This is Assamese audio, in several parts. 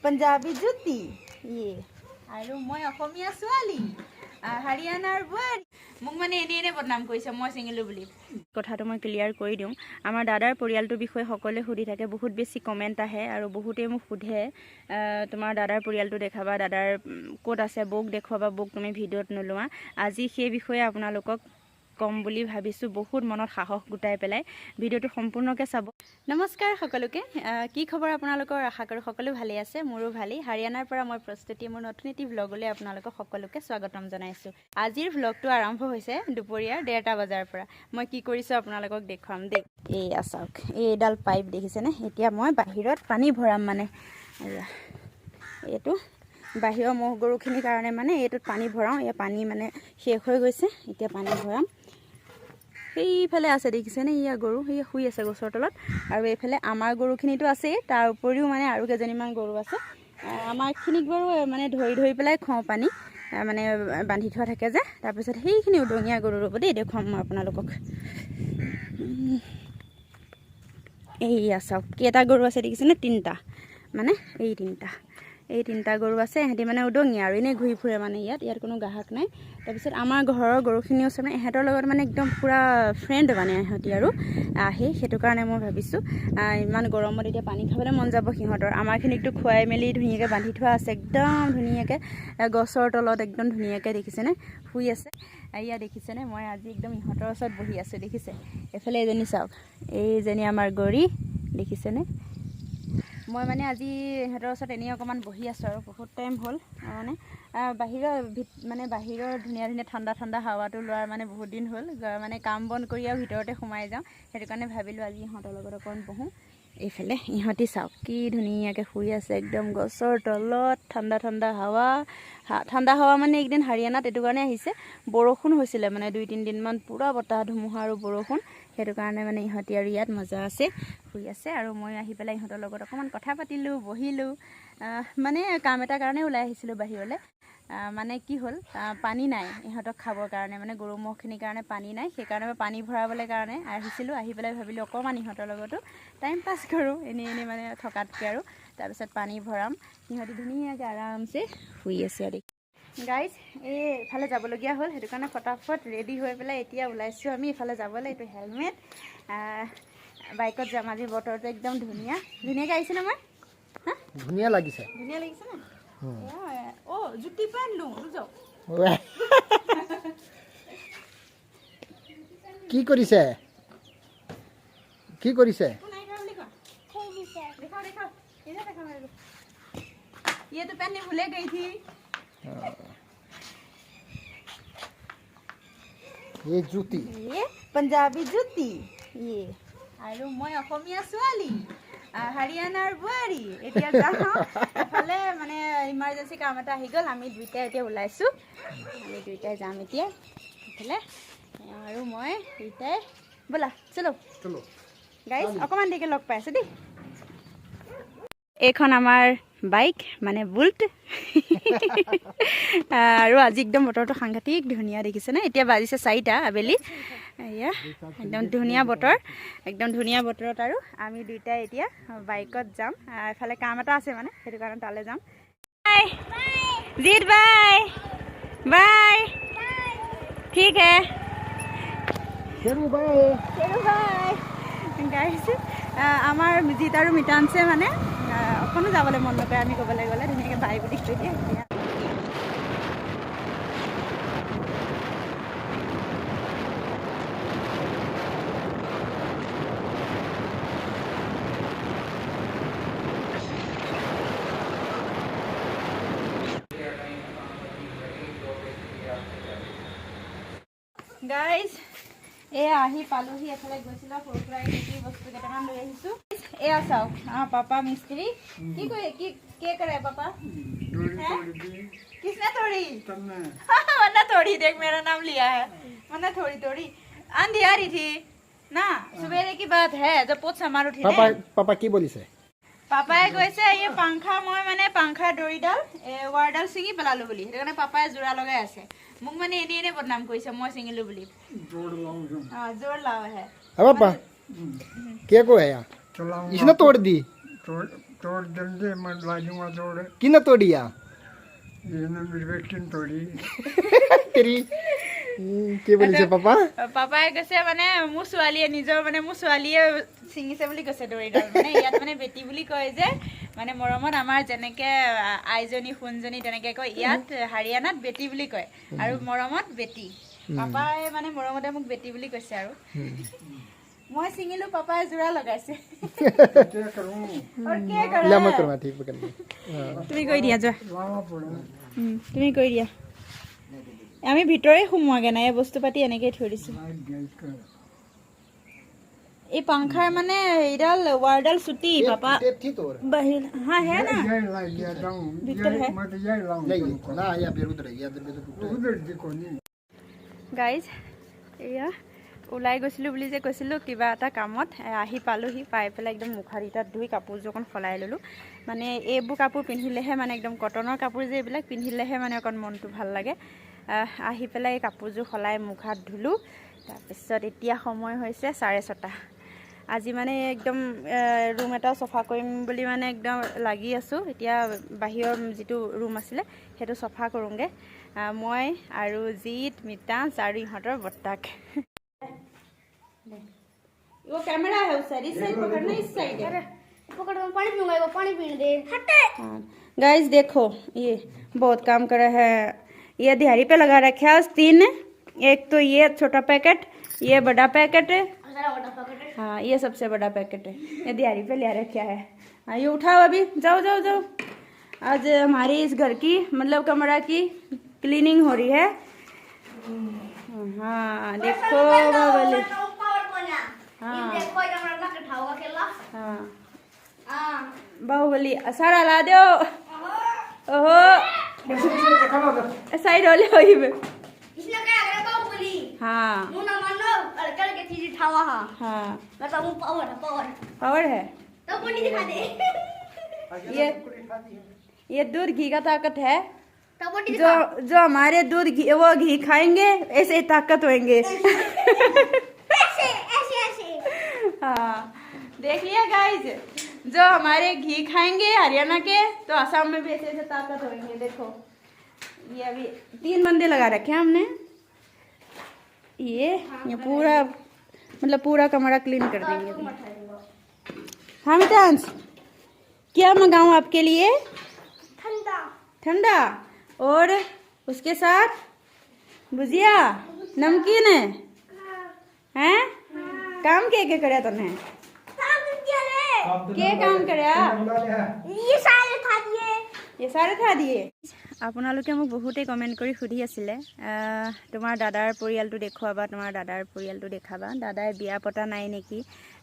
पंजाबी जुती ये আৰু মই অসমীয়া ছোৱালী হাৰিয়ানাৰ বোৱাৰী মোক মানে এনে বদনাম কৰিছে মই চিঙিলো বুলি কথাটো মই ক্লিয়াৰ কৰি দিওঁ আমাৰ দাদাৰ পৰিয়ালটোৰ বিষয়ে সকলোৱে সুধি থাকে বহুত বেছি কমেন্ট আহে আৰু বহুতে মোক সুধে তোমাৰ দাদাৰ পৰিয়ালটো দেখাবা দাদাৰ কোড আছে বুক দেখুৱাবা বুক তুমি ভিডিঅ'ত নলোৱা আজি সেই বিষয়ে আপোনালোকক কম বুলি ভাবিছো বহুত মনত সাহস গুটাই পেলাই ভিডিঅ'টো সম্পূৰ্ণকৈ চাব নমস্কাৰ সকলোকে কি খবৰ আপোনালোকৰ আশা কৰো সকলো ভালে আছে মোৰো ভালেই হাৰিয়ানাৰ পৰা মই প্ৰস্তুতি মোৰ নতুন এটি ব্লগলৈ আপোনালোকক সকলোকে স্বাগতম জনাইছো আজিৰ ব্লগটো আৰম্ভ হৈছে দুপৰীয়া 1:30 বজাৰ পৰা মই কি কৰিছো আপোনালোকক দেখুৱাম দেই এই আছক এইডাল পাইপ দেখিছেনে এতিয়া মই বাহিৰত পানী ভৰাম মানে এইটো বাহিৰৰ মহ গৰুখিনিৰ কাৰণে মানে এইটোত পানী ভৰাও এই পানী মানে শেষ হৈ গৈছে এতিয়া পানী ভৰাম এইফালে আছে দেখিছেনে ইয়া গৰু এই শুই আছে গছৰ তলত আৰু এইফালে আমাৰ গৰুখিনিটো আছে তাৰ উপৰিও মানে আৰু কেজনীমান গৰু আছে আমাৰখিনিক বাৰু মানে ধৰি পেলাই খাওঁ পানী মানে বান্ধি থোৱা থাকে যে তাৰপিছত সেইখিনি উদঙীয়া গৰু ৰ'ব দেই দেখুৱাম মই আপোনালোকক এইয়া চাওক কেইটা গৰু আছে দেখিছেনে তিনিটা মানে এই তিনিটা গৰু আছে এহেঁতি মানে উদঙীয়া আৰু এনেই ঘূৰি ফুৰে মানে ইয়াত কোনো গ্ৰাহক নাই তাৰপিছত আমাৰ ঘৰৰ গৰুখিনিও আছে মানে এহেঁতৰ লগত মানে একদম পুৰা ফ্ৰেণ্ড মানে এহেঁতি আৰু আহে সেইটো কাৰণে মই ভাবিছোঁ ইমান গৰমত এতিয়া পানী খাবলৈ মন যাব সিহঁতৰ আমাৰখিনিকতো খুৱাই মেলি ধুনীয়াকৈ বান্ধি থোৱা আছে একদম ধুনীয়াকৈ গছৰ তলত একদম ধুনীয়াকৈ দেখিছেনে শুই আছে এয়া দেখিছেনে মই আজি একদম ইহঁতৰ ওচৰত বহি আছোঁ দেখিছে এফালে এজনী চাওক এইজনী আমাৰ গৰী দেখিছেনে মই মানে আজি ইহঁতৰ ওচৰত এনেই অকণমান বহি আছোঁ আৰু বহুত টাইম হ'ল মানে বাহিৰৰ ধুনীয়া ঠাণ্ডা হাৱাটো লোৱাৰ মানে বহুত দিন হ'ল মানে কাম বন কৰি আৰু ভিতৰতে সোমাই যাওঁ সেইটো কাৰণে ভাবিলোঁ আজি ইহঁতৰ লগত অকণ বহোঁ এইফালে ইহঁতি চাওক কি ধুনীয়াকৈ শুই আছে একদম গছৰ তলত ঠাণ্ডা হাৱা মানে এইকেইদিন হাৰিয়ানাত এইটো কাৰণে আহিছে বৰষুণ হৈছিলে মানে 2-3 দিনমান পুৰা বতাহ ধুমুহা আৰু বৰষুণ সেইটো কাৰণে মানে ইহঁতি আৰু ইয়াত মজা আছে শুই আছে আৰু মই আহি পেলাই ইহঁতৰ লগত অকণমান কথা পাতিলোঁ বহিলোঁ মানে কাম এটা কাৰণে ওলাই আহিছিলোঁ বাহিৰলৈ মানে কি হ'ল পানী নাই ইহঁতক খাবৰ কাৰণে মানে গৰু ম'হখিনিৰ কাৰণে পানী নাই সেইকাৰণে মই পানী ভৰাবলৈ কাৰণে আহিছিলোঁ আহি পেলাই ভাবিলোঁ অকণমান ইহঁতৰ লগতো টাইম পাছ কৰোঁ এনেই মানে থকাতকৈ আৰু তাৰপিছত পানী ভৰাম সিহঁতি ধুনীয়াকৈ আৰামছে শুই আছে আৰু গাইজ এইফালে যাবলগীয়া হ'ল সেইটো কাৰণে ফটাফট ৰেডি হৈ পেলাই এতিয়া ওলাইছোঁ আমি এইফালে যাবলৈ এইটো হেলমেট বাইকত যাম আজি বতৰটো একদম ধুনীয়াকৈ আহিছেনে মই ধুনীয়া লাগিছে নে জুতি পেণ্ট লওঁ কি কৰিছে ये तो पहनने भूले गई थी ये जूती ये पंजाबी जुती ये আৰু মই অসমীয়া ছোৱালী হাৰিয়ানাৰ বোৱাৰী এতিয়া যাওঁ এফালে মানে ইমাৰ্জেঞ্চি কাম এটা আহি গ'ল আমি দুইটাই এতিয়া ওলাইছোঁ আমি দুইটাই যাম এতিয়া এফালে আৰু মই দুইটাই ব'লা চলো গাইজ অকণমান দেৰিকৈ লগ পাই আছোঁ দেই এইখন আমাৰ বাইক মানে বুল্ট আৰু আজি একদম বতৰটো সাংঘাতিক ধুনীয়া দেখিছেনে এতিয়া বাজিছে 4টা আবেলি এয়া একদম ধুনীয়া বতৰত আৰু আমি দুইটাই এতিয়া বাইকত যাম এফালে কাম এটা আছে মানে সেইটো কাৰণে তালৈ যাম বাই ঠিক হে গাইছ আমাৰ জিত আৰু মিতাঞ্চে মানে অকণো যাবলৈ মন নকৰে আমি ক'বলৈ গ'লে ধুনীয়াকৈ বাই বুলি কৈ দিয়ে এতিয়া গাইজ আহি পালোহি এফালে গৈছিলোঁ সৰু সুৰা বস্তু কেইটামান লৈ আহিছোঁ এয়া চাওক পাপা মিস্ত্ৰী কি কৰে पापा किसने तोड़ी वरना तोड़ी देख मेरा नाम लिया है वरना तोड़ी आंधी आ रही थी ना सवेरे की बात है जब पोछा मार उठी पापा की बोलिছে পাপাই কৈছে এই পাংখা মই মানে পাংখা দড়িডাল ৱাৰডাল ছিঙি পেলালোঁ বুলি সেইটো কাৰণে পাপাই জোৰা লগাই আছে মোক মানে এনে বদনাম কৰিছে মই ছিঙিলোঁ বুলি जोर लाओ है पापा क्या को है यार इसने तोड़ दी तोड़ देंगे मैं लाजूंगा तोड़ किन तोड़ दिया ये मेरी बेटी ने तोड़ी तेरी কি বলিছে পাপা পাপাই কৈছে মানে মোৰ ছোৱালীয়ে নিজৰ মানে মোৰ ছোৱালীয়ে ছিঙিছে বুলি কৈছে দৰিডাল মানে ইয়াত মানে বেটি বুলি কয় যে মানে মৰমত আমাৰ যেনেকে আইজনী সোণজনী তেনেকে কয় ইয়াত হাৰিয়ানাত বেটি বুলি কয় আৰু মৰমত বেটি পাপাই মানে মৰমতে মোক বেটি বুলি কৈছে আৰু মই ছিঙিলো পাপাই জোৰা লগাইছে क्या करूं और क्या करा ला मैं करूँगा ठीक पकड़ ले তুমি কৈ দিয়া যোৱা लावा पड़ा তুমি কৈ দিয়া আমি ভিতৰে সোমোৱাগে নাই এই বস্তু পাতি এনেকৈ থৈ দিছো लाइट गैस कर এই পাংখাৰ মানে এইডাল ৱাৰডাল চুটি পাপা टेप थी तोड़ বাহিৰ হা হে না ये लाइट दिया जाऊं भीतर है? मैं तो ये लाऊं नहीं ना या बेर उधर या बेर उधर उधर देखो नहीं গাইজ এয়া ওলাই গৈছিলোঁ বুলি যে কৈছিলোঁ কিবা এটা কামত আহি পালোহি পাই পেলাই একদম মুখা দুটাত ধুই কাপোৰযোৰ অকণ সলাই ল'লোঁ মানে এইবোৰ কাপোৰ পিন্ধিলেহে মানে একদম কটনৰ কাপোৰ যে এইবিলাক পিন্ধিলেহে মানে অকণ মনটো ভাল লাগে আহি পেলাই কাপোৰযোৰ সলাই মুখ হাত ধুলোঁ তাৰপিছত এতিয়া সময় হৈছে 6:30 আজি মানে একদম ৰুম এটা চফা কৰিম বুলি মানে একদম লাগি আছোঁ এতিয়া বাহিৰৰ যিটো ৰুম আছিলে সেইটো চফা কৰোঁগৈ মই আৰু জিত মিতাজ আৰু ইহঁতৰ বৰ্তাক वो कैमरा है उस साइड इस साइड पकड़ना इस साइड है पकड़ मैं पानी पीऊंगा वो पानी पीने दे हटे गाइस देखो ये बहुत काम कर रहा है ये दिहाड़ी पे लगा रखे है 3 एक तो ये छोटा पैकेट ये बड़ा पैकेट है सारा बड़ा पकड़ हाँ ये सबसे बड़ा पैकेट है ये दिहाड़ी पे ले रखा है हाँ ये उठाओ अभी जाओ जाओ जाओ आज हमारी इस घर की मतलब कमरा की क्लीनिंग हो रही है हाँ देखो बाबली पावर बना हाँ। ये देखो ये हमारा ना उठाओगा खेला हाँ हां बाहुबली सारा ला दो ओहो साइड वाले होई बे इसने क्या करे बाहुबली हाँ मुंह ना मानो कर के चीज उठावा हां हाँ मैं तो मुंह पावर पावर है तो कोनी दिखा दे ये दूध घी का ताकत है तो बोटी जो जो हमारे दूध घी वो घी खाएंगे ऐसे ही ताकत होंगे ऐसे ऐसे ऐसे हाँ देख लिया गाइस जो हमारे घी खाएंगे हरियाणा के तो असम में भी ऐसे ऐसे ताकत होंगे देखो ये अभी 3 बंदे लगा रखे हैं हमने ये पूरा मतलब पूरा कमरा क्लीन कर देंगे हाँ मितांश क्या मंगाऊं आपके लिए ठंडा ठंडा और उसके साथ भुजिया नमकीन हैं काम क्या करे तूने के काम करे ये सारे था दिए ये सारे था दिए আপোনালোকে মোক বহুতে কমেন্ট কৰি সুধি আছিলে তোমাৰ দাদাৰ পৰিয়ালটো দেখুৱাবা তোমাৰ দাদাৰ পৰিয়ালটো দেখাবা দাদাই বিয়া পতা নাই নেকি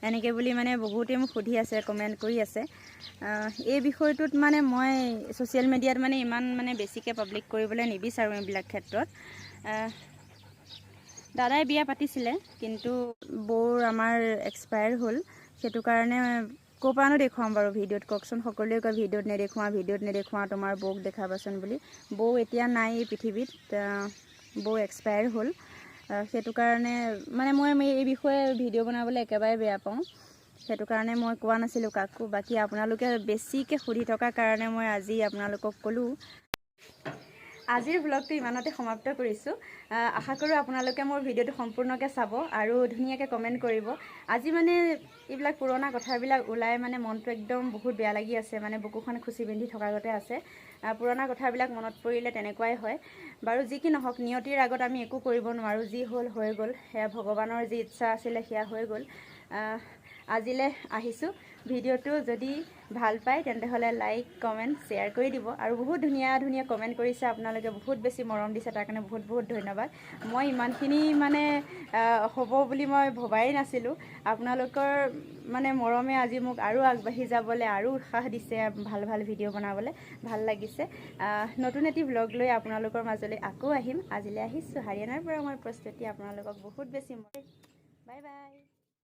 এনেকে বুলি মানে বহুতে মোক সুধি আছে কমেন্ট কৰি আছে এই বিষয়টোত মানে মই সোশ্যাল মিডিয়াত মানে ইমান মানে বেছিকে পাব্লিক কৰিবলৈ নিবিচাৰোঁ এইবিলাক ক্ষেত্ৰত দাদাই বিয়া পাতিছিলে কিন্তু বৌৰ আমাৰ এক্সপায়াৰ হ'ল সেইটো কাৰণে কোপানো দেখুৱাম বাৰু ভিডিঅ'ত কওকচোন সকলোৱে কয় ভিডিঅ'ত নেদেখুৱা তোমাৰ বৌক দেখাবাচোন বুলি বৌ এতিয়া নাই এই পৃথিৱীত বৌ এক্সপায়াৰ হ'ল সেইটো কাৰণে মানে মই এই বিষয়ে ভিডিঅ' বনাবলৈ একেবাৰে বেয়া পাওঁ সেইটো কাৰণে মই কোৱা নাছিলোঁ কাকো বাকী আপোনালোকে বেছিকৈ সুধি থকাৰ কাৰণে মই আজি আপোনালোকক ক'লোঁ আজিৰ ব্লগটো ইমানতে সমাপ্ত কৰিছোঁ আশা কৰোঁ আপোনালোকে মোৰ ভিডিঅ'টো সম্পূৰ্ণকৈ চাব আৰু ধুনীয়াকৈ কমেণ্ট কৰিব আজি মানে এইবিলাক পুৰণা কথাবিলাক ওলাই মানে মনটো একদম বহুত বেয়া লাগি আছে মানে বুকুখন খুচি পিন্ধি থকাৰ গতে আছে পুৰণা কথাবিলাক মনত পৰিলে তেনেকুৱাই হয় বাৰু যি কি নহওক নিয়তিৰ আগত আমি একো কৰিব নোৱাৰোঁ যি হ'ল হৈ গ'ল সেয়া ভগৱানৰ যি ইচ্ছা আছিলে সেয়া হৈ গ'ল আজিলৈ আহিছোঁ ভিডিঅ'টো যদি ভাল পায় তেন্তে হ'লে লাইক কমেণ্ট শ্বেয়াৰ কৰি দিব আৰু বহুত ধুনীয়া ধুনীয়া কমেণ্ট কৰিছে আপোনালোকে বহুত বেছি মৰম দিছে তাৰ কাৰণে বহুত বহুত ধন্যবাদ মই ইমানখিনি মানে হ'ব বুলি মই ভবাই নাছিলোঁ আপোনালোকৰ মানে মৰমে আজি মোক আৰু আগবাঢ়ি যাবলৈ আৰু উৎসাহ দিছে ভাল ভাল ভিডিঅ' বনাবলৈ ভাল লাগিছে নতুন এটি ভ্লগ লৈ আপোনালোকৰ মাজলৈ আকৌ আহিম আজিলৈ আহিছোঁ হাৰিয়ানাৰ পৰা মই প্ৰস্তুতি আপোনালোকক বহুত বেছি বাই বাই